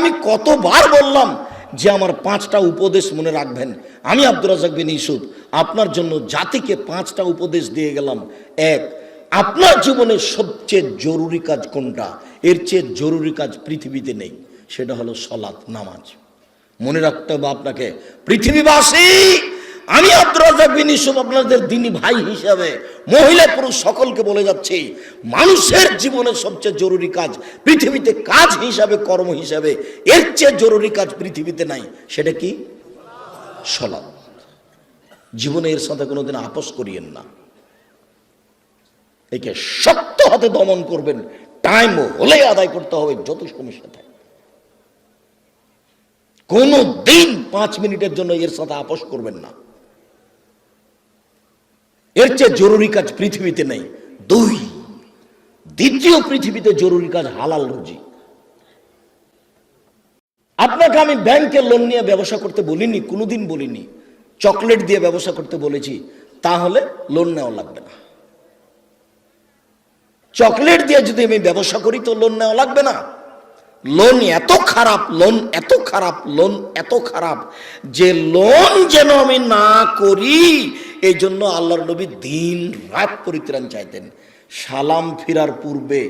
আমি কতবার বললাম যে আমার 5টা উপদেশ মনে রাখবেন। আমি আব্দুর রাজ্জাক বিন ইউসুফ আপনার জন্য জাতিকে 5টা উপদেশ দিয়ে গেলাম। এক, আপনার জীবনের সবচেয়ে জরুরি কাজ কোনটা? এর চেয়ে জরুরি কাজ পৃথিবীতে নেই, সেটা হলো সালাত, নামাজ। মনে রাখতে হবে আপনাকে। পৃথিবীবাসী, আমি আব্দুর রাজ্জাক বিন ইউসুফ আপনাদের দ্বীনি ভাই হিসাবে মহিলা পুরুষ সকলকে বলে যাচ্ছি, মানুষের জীবনের সবচেয়ে জরুরি কাজ পৃথিবীতে, কাজ হিসাবে, কর্ম হিসাবে এর চেয়ে জরুরি কাজ পৃথিবীতে নাই। সেটা কি? সালাত। জীবনে এর সাথে কোনোদিন আপোষ করিয়েন না। একে শক্ত হাতে দমন করবেন, টাইম হলে আদায় করতে হবে, যত সমস্যা থাকে। কোনো দিন 5 মিনিটের জন্য এর সাথে আপোষ করবেন না। এর চেয়ে জরুরি কাজ পৃথিবীতে নেই। 2, দ্বিতীয় পৃথিবীতে জরুরি কাজ হালাল রুজি। আপনাকে আমি ব্যাংকে লোন নিয়ে ব্যবসা করতে বলিনি, কোনোদিন বলিনি। চকলেট দিয়ে ব্যবসা করতে বলেছি, তাহলে লোন নেওয়া লাগবে না। চকলেট দিয়ে যদি আমি ব্যবসা করি তো লোন নেওয়া লাগবে না। লোন এত খারাপ, লোন এত খারাপ, লোন এত খারাপ যে লোন যেন আমি না করি, এই জন্য আল্লাহর নবী দিন রাত পরিত্রাণ চাইতেন। সালাম ফিরার পূর্বে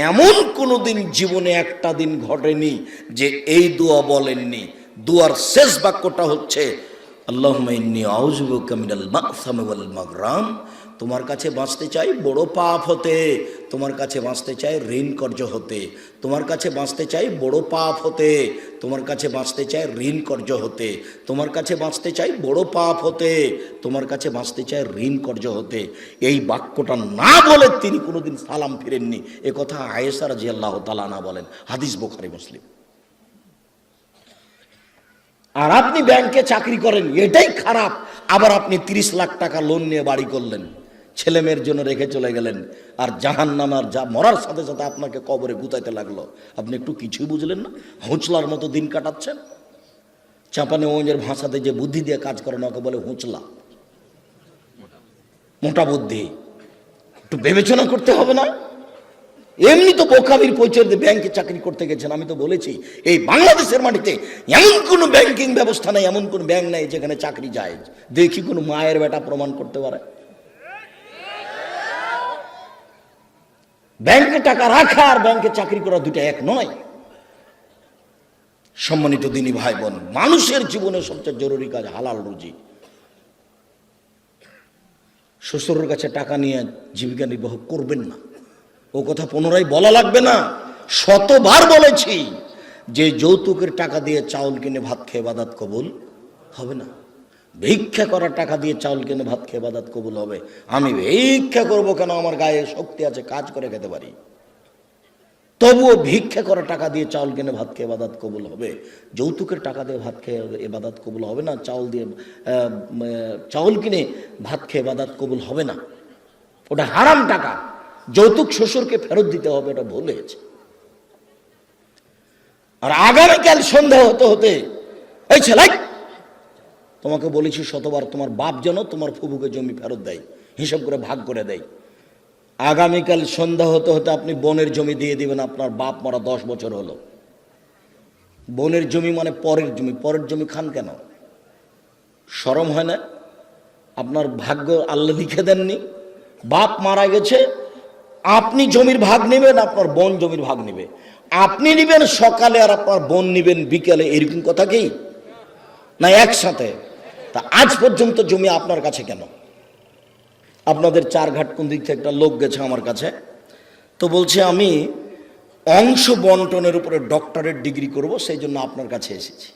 এমন কোনো দিন জীবনে একটা দিন ঘটেনি যে এই দোয়া বলেননি। দোয়ার শেষ বাক্যটা হচ্ছে আল্লাহুম্মা ইন্নী আউযু বিকা মিনাল মা'সামি ওয়াল মাগরাম। তোমার কাছে বাঁচতে চাই বড় পাপ হতে, তোমার কাছে বাঁচতে চাই ঋণ কর্য হতে, তোমার কাছে বাঁচতে চাই বড় পাপ হতে, তোমার কাছে বাঁচতে চাই ঋণ কর্য হতে, তোমার কাছে বাঁচতে চাই বড় পাপ হতে, তোমার কাছে বাঁচতে চাই ঋণ কর্য হতে। এই বাক্যটা না বলে তিনি কোনোদিন সালাম ফিরেননি। এ কথা আয়েশা রাদিয়াল্লাহু তাআলা আনহা বলেন, হাদিস বুখারী মুসলিম। আর আপনি ব্যাংকে চাকরি করেন, এটাই খারাপ। আবার আপনি 30 লাখ টাকা লোন নিয়ে বাড়ি করলেন, ছেলে মেয়ের জন্য রেখে চলে গেলেন, আর জাহান্নামার যা মরার সাথে সাথে আপনাকে কবরে গুতাইতে লাগলো। আপনি একটু কিছুই বুঝলেন না, হুঁচলার মতো দিন কাটাচ্ছেন। চাঁপানেগঞ্জের ভাষাতে যে বুদ্ধি দিয়ে কাজ করে না, ওকে বলে হুঁচলা, মোটা বুদ্ধি। একটু বিবেচনা করতে হবে না? এমনি তো বোকামির পরিচয় দিয়ে ব্যাংকে চাকরি করতে গেছেন। আমি তো বলেছি এই বাংলাদেশের মাটিতে এমন কোন ব্যাংকিং ব্যবস্থা নেই, এমন কোন ব্যাংক নেই যেখানে চাকরি যায়। দেখি কোন মায়ের বেটা প্রমাণ করতে পারে। ব্যাংকে টাকা রাখা আর ব্যাংকে চাকরি করা দুটো এক নয়। সম্মানিত দিনী ভাই বোন, মানুষের জীবনে সবচেয়ে জরুরি কাজ হালাল রুজি। শ্বশুরের কাছে টাকা নিয়ে জীবিকা নির্বাহ করবেন না, ও কথা পুনরায় বলা লাগবে না। শতবার বলেছি যে যৌতুকের টাকা দিয়ে চাউল কিনে ভাত খেয়ে ইবাদত কবুল হবে না। ভিক্ষা করার টাকা দিয়ে চাউল কিনে ভাত খেয়ে ইবাদত কবুল হবে। আমি ভিক্ষা করব কেন? আমার গায়ে শক্তি আছে, কাজ করে খেতে পারি। তবুও ভিক্ষা করার টাকা দিয়ে চাউল কিনে ভাত খেয়ে ইবাদত কবুল হবে। যৌতুকের টাকা দিয়ে ভাত খেয়ে ইবাদত কবুল হবে না। চাউল কিনে ভাত খেয়ে ইবাদত কবুল হবে না। ওটা হারাম টাকা। যৌতুক শ্বশুরকে ফেরত দিতে হবে, এটা ভুল হয়েছে। আর আগামীকাল সন্ধ্যা হতে হতে, এই ছেলে, তোমাকে বলেছি শতবার, তোমার বাপ যেন তোমার ফুফুকে জমি ফেরত দেয়, হিসাব করে ভাগ করে দেয়। আগামীকাল সন্ধ্যা হতে হতে আপনি বোনের জমি দিয়ে দিবেন। আপনার বাপ মরা 10 বছর হলো। বোনের জমি মানে পরের জমি। পরের জমি খান কেন? শরম হয় না? আপনার ভাগ্য আল্লাহ লিখে দেননি? বাপ মারা গেছে, আপনি জমির ভাগ নেবেন, আপনার বোন জমির ভাগ নেবে। আপনি নেবেন সকালে আর আপনার বোন নেবেন বিকেলে, এরকম কথা কি না? একসাথে। তা আজ পর্যন্ত জমি আপনার কাছে কেন? আপনাদের 4 ঘাট কোন দিক থেকে একটা লোক গেছে আমার কাছে, তো বলছে আমি অংশ বন্টনের উপরে ডক্টরেট ডিগ্রি করব, সেই জন্য আপনার কাছে এসেছি।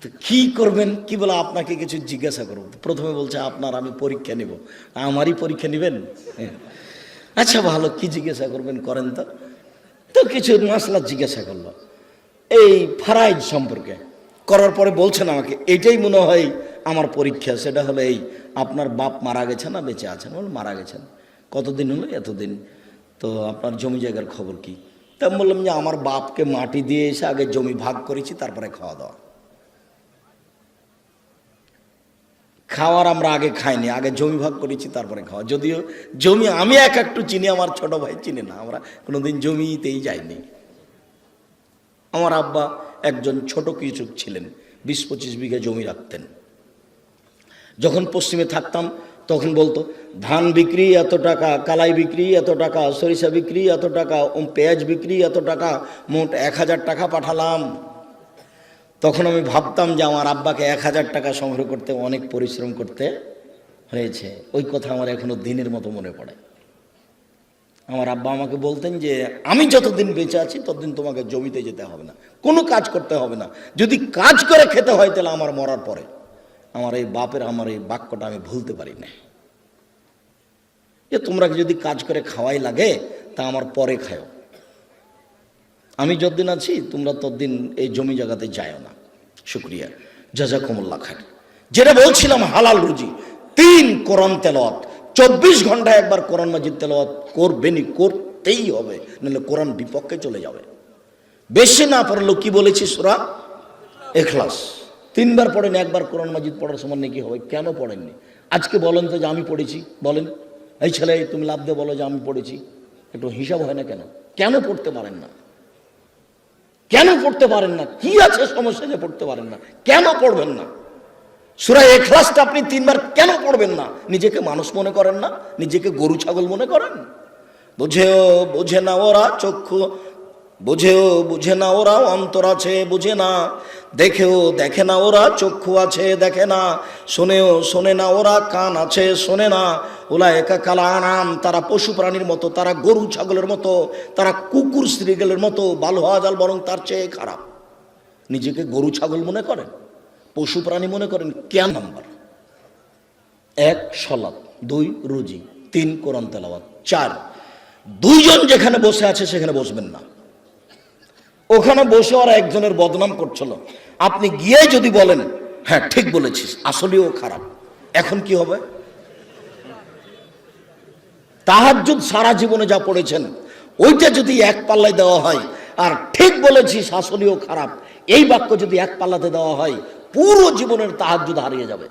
তো কি করবেন? কি বলে আপনাকে কিছু জিজ্ঞাসা করব। প্রথমে বলছে আপনার আমি পরীক্ষা নিব। আমারই পরীক্ষা নেবেন? আচ্ছা ভালো, কি জিজ্ঞাসা করবেন করেন তো। তো কিছু মাসলা জিজ্ঞাসা করলো এই ফারাইজ সম্পর্কে। করার পরে বলছেন আমাকে এটাই মনে হয় আমার পরীক্ষা। সেটা হলো এই, আপনার বাপ মারা গেছে না বেঁচে আছেন? বল মারা গেছেন। কতদিন হলো? এতদিন। তো আপনার জমি জায়গার খবর কি? তা আমি বললাম যে আমার বাপকে মাটি দিয়ে এসে আগে জমি ভাগ করেছি, তারপরে খাওয়া দাওয়া। খাওয়ার আমরা আগে খাইনি, আগে জমি ভাগ করেছি তারপরে খাওয়া। যদিও জমি আমি একটু চিনি, আমার ছোট ভাই চিনি না। আমরা কোনোদিন জমিতেই যাইনি। আমার আব্বা একজন ছোট কৃষক ছিলেন, 20-25 বিঘা জমি রাখতেন। যখন পশ্চিমে থাকতাম তখন বলতো ধান বিক্রি এত টাকা, কালাই বিক্রি এত টাকা, সরিষা বিক্রি এত টাকা, পেঁয়াজ বিক্রি এত টাকা, মোট 1000 টাকা পাঠালাম। তখন আমি ভাবতাম যে আমার আব্বাকে 1000 টাকা সংগ্রহ করতে অনেক পরিশ্রম করতে হয়েছে। ওই কথা আমার এখনো দিনের মতো মনে পড়ে। আমার আব্বা আমাকে বলতেন যে আমি যতদিন বেঁচে আছি ততদিন তোমাকে জমিতে যেতে হবে না, কোনো কাজ করতে হবে না, যদি কাজ করে খেতে হয় তাহলে আমার মরার পরে। আমার এই বাপের আমার এই বাক্যটা আমি ভুলতে পারি না, যে তোমরা যদি কাজ করে খাওয়াই লাগে তা আমার পরে খাও, আমি যতদিন আছি তোমরা ততদিন এই জমি জায়গাতে যাও না। শুকরিয়া, জাযাকুমুল্লাহ খায়র। যেটা বলছিলাম হালাল রুজি, 3 কোরআন তেলাওয়াত, 24 ঘন্টায় একবার কোরআন মাজিদ তেলাওয়াত করবেনই, করতেই হবে, নাহলে কোরআন বিপক্ষে চলে যাবে। বেশি না পড়লেও কি বলেছি সূরা ইখলাস 3 বার পড়েন, একবার কোরআন মাজিদ পড়ার সমান নাকি হবে। কেন পড়েননি আজকে বলেন তো যে আমি পড়েছি? বলেন, এই ছেলে তুমি লাভ দিয়ে বলো যে আমি পড়েছি, একটু হিসাব হয় না কেন? কেন পড়তে পারেন না? কেন পড়তে পারেন না? কি আছে সমস্যা যে পড়তে পারেন না? কেন পড়বেন না? সূরা ইখলাসটা আপনি 3 বার কেন পড়বেন না? নিজেকে মানুষ মনে করেন না? নিজেকে গরু ছাগল মনে করেন? বুঝেও বুঝে না ওরা চক্ষু, বুঝেও বুঝে না ওরা অন্তর আছে বুঝে না, দেখেও দেখে না ওরা চক্ষু আছে দেখে না, শোনেও শোনে না ওরা কান আছে শোনে না। উলায়েকা কাল আনাম, তারা পশু প্রাণীর মতো, তারা গরু ছাগলের মতো, তারা কুকুর শ্রীগেলের মতো, বাল হওয়া জাল বরং তার চেয়ে খারাপ। নিজেকে গরু ছাগল মনে করেন, পশু প্রাণী মনে করেন? কেন? নাম্বার 1 সালাত, 2 রুজি, 3 কোরআন তেলাওয়াত, 4 দুইজন যেখানে বসে আছে সেখানে বসবেন না। ওখানে বসে ওরা একজনের বদনাম করছিল, আপনি গিয়ে যদি বলেন হ্যাঁ ঠিক বলেছিস, আসলেও খারাপ, এখন কি হবে? তাহাজ্জুদ সারা জীবনে যা পড়েছেন ওইটা যদি এক পাল্লায় দেওয়া হয়, আর ঠিক বলেছিস আসলেও খারাপ এই বাক্য যদি এক পাল্লাতে দেওয়া হয়, পুরো জীবনের তাহাজ্জুদ হারিয়ে যাবে।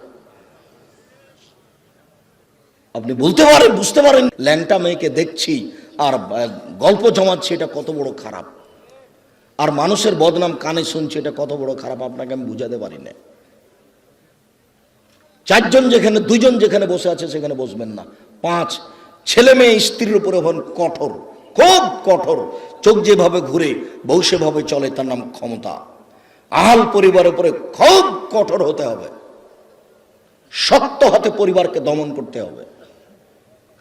আপনি বলতে পারেন, বুঝতে পারেন ল্যাংটা মেয়েকে দেখছি আর গল্প জমাচ্ছি, এটা কত বড় খারাপ, আর মানুষের বদনাম কানে শুনছে, এটা কত বড় খারাপ, আপনাকে আমি বুঝাতে পারি না। 4 জন যেখানে, 2 জন যেখানে বসে আছে সেখানে বসবেন না। 5 ছেলে মেয়ে স্ত্রীর উপরে হন কঠোর, খুব কঠোর, চোখ যেভাবে ঘুরে বউ সেভাবে চলে, তার নাম ক্ষমতা। আহাল পরিবারের উপরে খুব কঠোর হতে হবে, শক্ত হাতে পরিবারকে দমন করতে হবে,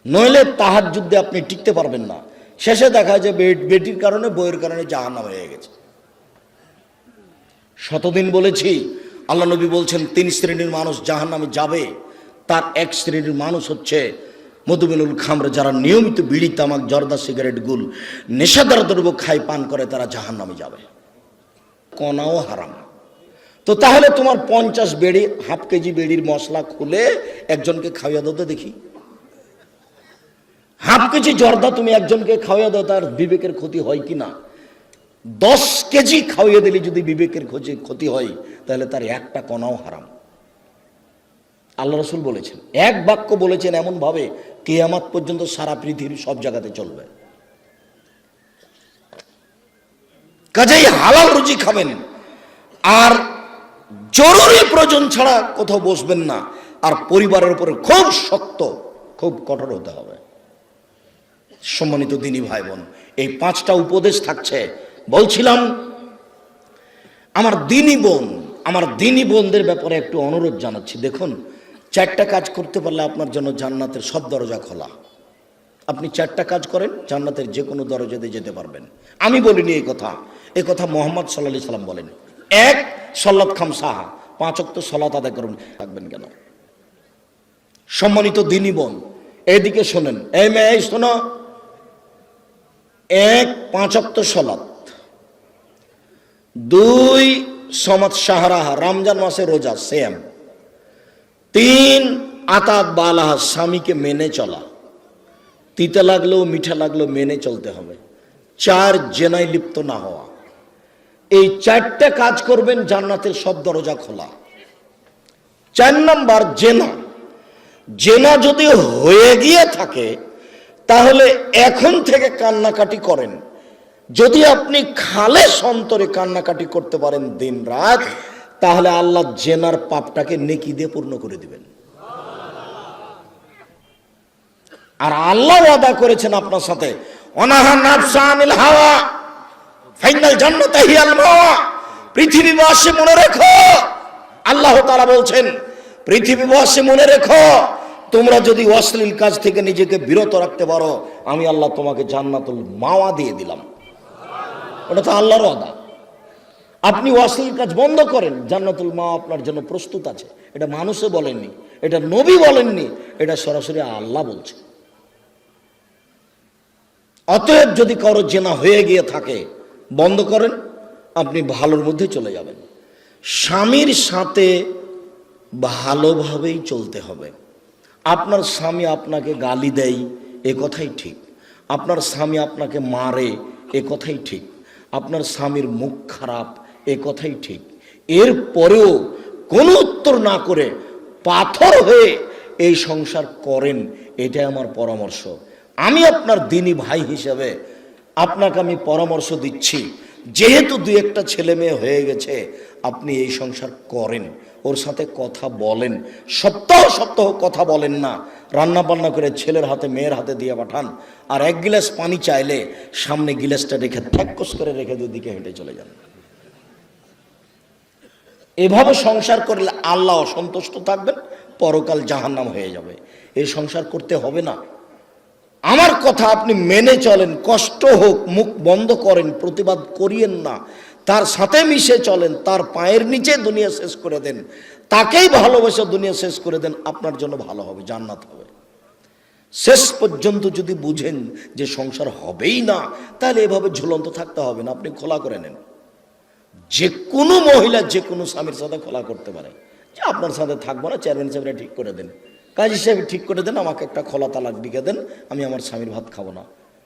নইলে তাহাজ্জুদে আপনি টিকতে পারবেন না। শেষে দেখা যায় বেটির কারণে বইয়ের কারণে জাহান্নাম হয়ে গেছে। শতদিন বলেছি, আল্লাহ নবী বলছেন 3 শ্রেণীর মানুষ জাহান্নামে যাবে। তার 1 শ্রেণীর মানুষ হচ্ছে মধুমিনুল খামর, যারা নিয়মিত বিড়ি তামাক জর্দা সিগারেট গুল নেশাদার দ্রব্য খায় পান করে, তারা জাহান্নামে যাবে। কণাও হারাম। তো তাহলে তোমার 50 বেড়ি, হাফ কেজি বেড়ির মশলা খুলে একজনকে খাওয়াইয়া দাও তো দেখি। হাফ কেজি জর্দা তুমি একজনকে খাওয়াইয়া দাও, তার বিবেকের ক্ষতি হয় কি না? 10 কেজি খাওয়াইয়া দিলে যদি বিবেকের ক্ষতি হয়, তাহলে তার একটা কণাও হারাম। আল্লাহ রাসূল বলেছেন, এক বাক্য বলেছেন এমন ভাবে কিয়ামত পর্যন্ত সারা পৃথিবীর সব জায়গাতে চলবে। কাজেই হালাল রুজি খাবেন, আর জরুরি প্রয়োজন ছাড়া কোথাও বসবেন না, আর পরিবারের উপরে খুব শক্ত, খুব কঠোর হতে হবে। সম্মানিত দিনী ভাই বোন, এই 5টা উপদেশ থাকছে। বলছিলাম আমার দিনী বোনদের ব্যাপারে একটু অনুরোধ জানাচ্ছি। দেখুন, 4টা কাজ করতে পারলে আপনার জন্য জান্নাতের সব দরজা খোলা। আপনি 4টা কাজ করেন, জান্নাতের যে কোনো দরজাতে যেতে পারবেন। আমি বলিনি এই কথা মুহাম্মদ সাল্লাল্লাহু আলাইহি সাল্লাম বলেন। 1 সালাত খামসাহা, 5 ওয়াক্ত সালাত আদায় করুন। থাকবেন কেন? সম্মানিত দিনী বোন, এইদিকে শোনেন, এই মেয়ে শোনো, 1 5 ওয়াক্ত সালাত, 2 সমাত শাহরাহা, রমজান মাসে রোজা সেম, 3 আতাত বালাহা, স্বামীকে মেনে চলা, তিতা লাগলেও মিঠা লাগলেও মেনে চলতে হবে, 4 জেনায় লিপ্ত না হওয়া। এই 4টা কাজ করবেন, জান্নাতের সব দরজা খোলা। 4 নাম্বার জেনা যদি হয়ে গিয়ে থাকে তাহলে এখন থেকে কান্নাকাটি করেন, যদি আপনি খালেস অন্তরে কান্নাকাটি করতে পারেন দিন রাত, তাহলে আল্লাহ জেনার পাপটাকে নেকি দিয়ে পূর্ণ করে দিবেন। আর আল্লাহ ওয়াদা করেছেন আপনার সাথে, অনাহা নাফসা আনিল হাওয়া ফাইনাল জান্নাতা হিয়াল মাওয়া। পৃথিবীবাসী মনে রেখো, আল্লাহ তাআলা বলছেন, পৃথিবীবাসী মনে রেখো, তোমরা যদি অশ্লীল কাজ থেকে নিজেকে বিরত রাখতে পারো, আমি আল্লাহ তোমাকে জান্নাতুল মাওয়া দিয়ে দিলাম। ওটা তো আল্লাহর ওয়াদা। আপনি অশ্লীল কাজ বন্ধ করেন, জান্নাতুল মাওয়া আপনার জন্য প্রস্তুত আছে। এটা মানুষে বলেননি, এটা নবী বলেননি, এটা সরাসরি আল্লাহ বলছে। অতএব যদি কারো জেনা হয়ে গিয়ে থাকে, বন্ধ করেন, আপনি ভালোর মধ্যে চলে যাবেন। স্বামীর সাথে ভালোভাবেই চলতে হবে। আপনার স্বামী আপনাকে গালি দেয়, এ কথাই ঠিক। আপনার স্বামী আপনাকে মারে, এ কথাই ঠিক। আপনার স্বামীর মুখ খারাপ, এ কথাই ঠিক। এর পরেও কোনো উত্তর না করে পাথর হয়ে এই সংসার করেন, এটাই আমার পরামর্শ। আমি আপনার দিনী ভাই হিসেবে আপনাকে আমি পরামর্শ দিচ্ছি, যেহেতু দুই একটা ছেলে মেয়ে হয়ে গেছে, আপনি এই সংসার করেন, ওর সাথে কথা বলেন। সপ্তাহ সপ্তাহ কথা বলেন না, রান্না বান্না করে ছেলের হাতে মেয়ের হাতে দিয়ে পাঠান, আর এক গিলাস পানি চাইলে সামনে গিলাসটা রেখে ঠ্যাক্কস করে রেখে দুদিকে হেঁটে চলে যান। এভাবে সংসার করলে আল্লাহ অসন্তুষ্ট থাকবেন, পরকাল জাহান্নাম হয়ে যাবে। এই সংসার করতে হবে না। আমার কথা আপনি মেনে চলেন, কষ্ট হোক, মুখ বন্ধ করেন, প্রতিবাদ করিয়েন না, তার সাথে মিশে চলেন, তার পায়ের নিচে দুনিয়া শেষ করে দেন, তাকেই ভালোবেসে দুনিয়া শেষ করে দেন, আপনার জন্য ভালো হবে, জান্নাত হবে। শেষ পর্যন্ত যদি বুঝেন যে সংসার হবেই না, তাহলে এভাবে ঝুলন্ত থাকতে হবে না, আপনি খোলা করে নেন। যে কোনো মহিলা যে কোনো স্বামীর সাথে খোলা করতে পারে, যে আপনার সাথে থাকবো না, চেয়ারম্যান সাহেবরা ঠিক করে দেন, কাজী সাহেব ঠিক করে দেন, আমাকে একটা খোলা তালাক লিখে দেন, আমি আমার স্বামীর ভাত খাবো না।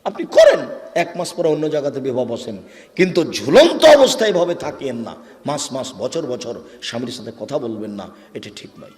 আপনি করেন, 1 মাস পরে অন্য জায়গাতে বিবাহ বসেন, কিন্তু ঝুলন্ত অবস্থায় ভাবে থাকিয়েন না। মাস মাস বছর বছর স্বামীর সাথে কথা বলবেন না, এটা ঠিক নয়।